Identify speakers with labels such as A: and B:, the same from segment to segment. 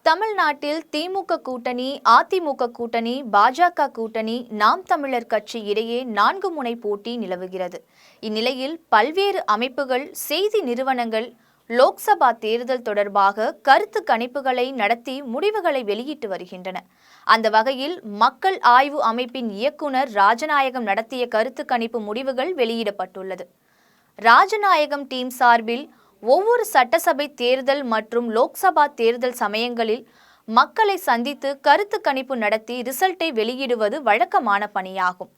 A: தமிழ்நாட்டில் திமுக கூட்டணி, அதிமுக கூட்டணி, பாஜக கூட்டணி, நாம் தமிழர் கட்சி இடையே 4 முனை போட்டி நிலவுகிறது. இந்நிலையில் பல்வேறு அமைப்புகள், செய்தி நிறுவனங்கள் லோக்சபா தேர்தல் தொடர்பாக கருத்து கணிப்புகளை நடத்தி முடிவுகளை வெளியிட்டு வருகின்றன. அந்த வகையில் மக்கள் ஆய்வு அமைப்பின் இயக்குனர் ராஜநாயகம் நடத்திய கருத்து கணிப்பு முடிவுகள் வெளியிடப்பட்டுள்ளது. ராஜநாயகம் டீம் சார்பில் ஒவ்வொரு சட்டசபை தேர்தல் மற்றும் லோக்சபா தேர்தல் சமயங்களில் மக்களை சந்தித்து கருத்து கணிப்பு நடத்தி ரிசல்ட்டை வெளியிடுவது வழக்கமான பணியாகும்.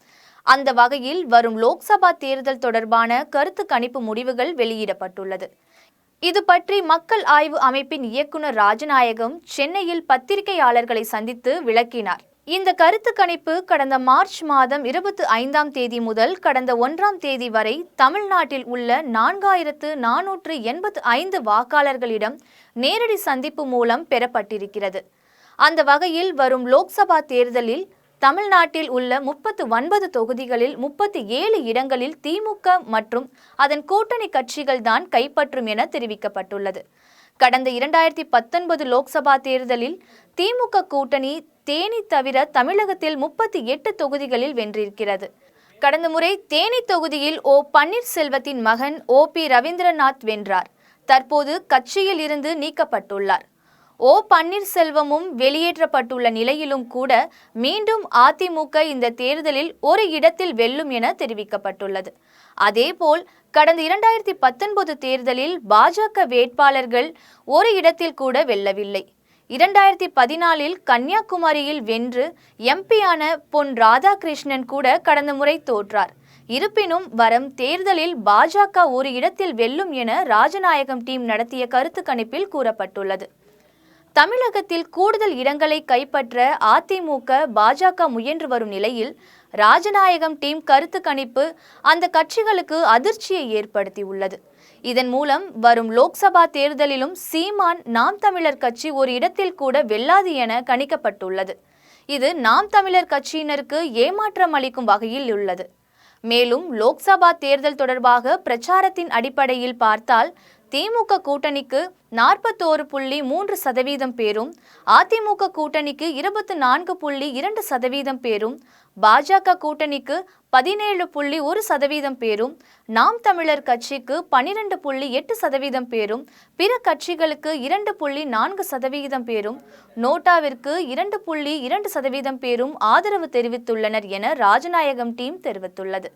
A: அந்த வகையில் வரும் லோக்சபா தேர்தல் தொடர்பான கருத்து கணிப்பு முடிவுகள் வெளியிடப்பட்டுள்ளது. இது பற்றி மக்கள் ஆய்வு அமைப்பின் இயக்குனர் ராஜநாயகம் சென்னையில் பத்திரிகையாளர்களை சந்தித்து விளக்கினார். இந்த கருத்து கணிப்பு கடந்த மார்ச் மாதம் 25ஆம் தேதி முதல் கடந்த 1ஆம் தேதி வரை தமிழ்நாட்டில் உள்ள 4485 வாக்காளர்களிடம் நேரடி சந்திப்பு மூலம் பெறப்பட்டிருக்கிறது. அந்த வகையில் வரும் லோக்சபா தேர்தலில் தமிழ்நாட்டில் உள்ள 39 தொகுதிகளில் 37 இடங்களில் திமுக மற்றும் அதன் கூட்டணி கட்சிகள் தான் கைப்பற்றும் என தெரிவிக்கப்பட்டுள்ளது. கடந்த 2019 லோக்சபா தேர்தலில் திமுக கூட்டணி தேனி தவிர தமிழகத்தில் 38 தொகுதிகளில் வென்றிருக்கிறது. கடந்த முறை தேனி தொகுதியில் பன்னீர்செல்வத்தின் மகன் பி. ரவீந்திரநாத் வென்றார். தற்போது கட்சியில் இருந்து நீக்கப்பட்டுள்ளார். பன்னீர்செல்வமும் வெளியேற்றப்பட்டுள்ள நிலையிலும் கூட மீண்டும் அதிமுக இந்த தேர்தலில் ஒரு இடத்தில் வெல்லும் என தெரிவிக்கப்பட்டுள்ளது. அதேபோல் கடந்த 2019 தேர்தலில் பாஜக வேட்பாளர்கள் ஒரு இடத்தில் கூட வெல்லவில்லை. 2014 கன்னியாகுமரியில் வென்று எம்பியான பொன் ராதாகிருஷ்ணன் கூட கடந்த முறை தோற்றார். இருப்பினும் வரும் தேர்தலில் பாஜக ஒரு இடத்தில் வெல்லும் என ராஜநாயகம் டீம் நடத்திய கருத்து கணிப்பில் கூறப்பட்டுள்ளது. தமிழகத்தில் கூடுதல் இடங்களை கைப்பற்ற அதிமுக, பாஜக முயன்று வரும் நிலையில் ராஜநாயகம் டீம் கருத்து கணிப்பு அந்த கட்சிகளுக்கு அதிர்ச்சியை ஏற்படுத்தியுள்ளது. இதன் மூலம் வரும் லோக்சபா தேர்தலிலும் சீமான், நாம் தமிழர் கட்சி ஒரு இடத்தில் கூட வெல்லாது என கணிக்கப்பட்டுள்ளது. இது நாம் தமிழர் கட்சியினருக்கு ஏமாற்றம் அளிக்கும் வகையில் உள்ளது. மேலும் லோக்சபா தேர்தல் தொடர்பாக பிரச்சாரத்தின் அடிப்படையில் பார்த்தால் திமுக கூட்டணிக்கு 41.3% பேரும், அதிமுக கூட்டணிக்கு 24.2% பேரும், பாஜக கூட்டணிக்கு 17.1% பேரும், நாம் தமிழர் கட்சிக்கு 12.8% பேரும், பிற கட்சிகளுக்கு 2.4% பேரும், நோட்டாவிற்கு 2.2% பேரும் ஆதரவு தெரிவித்துள்ளனர் என ராஜநாயகம் டீம் தெரிவித்துள்ளது.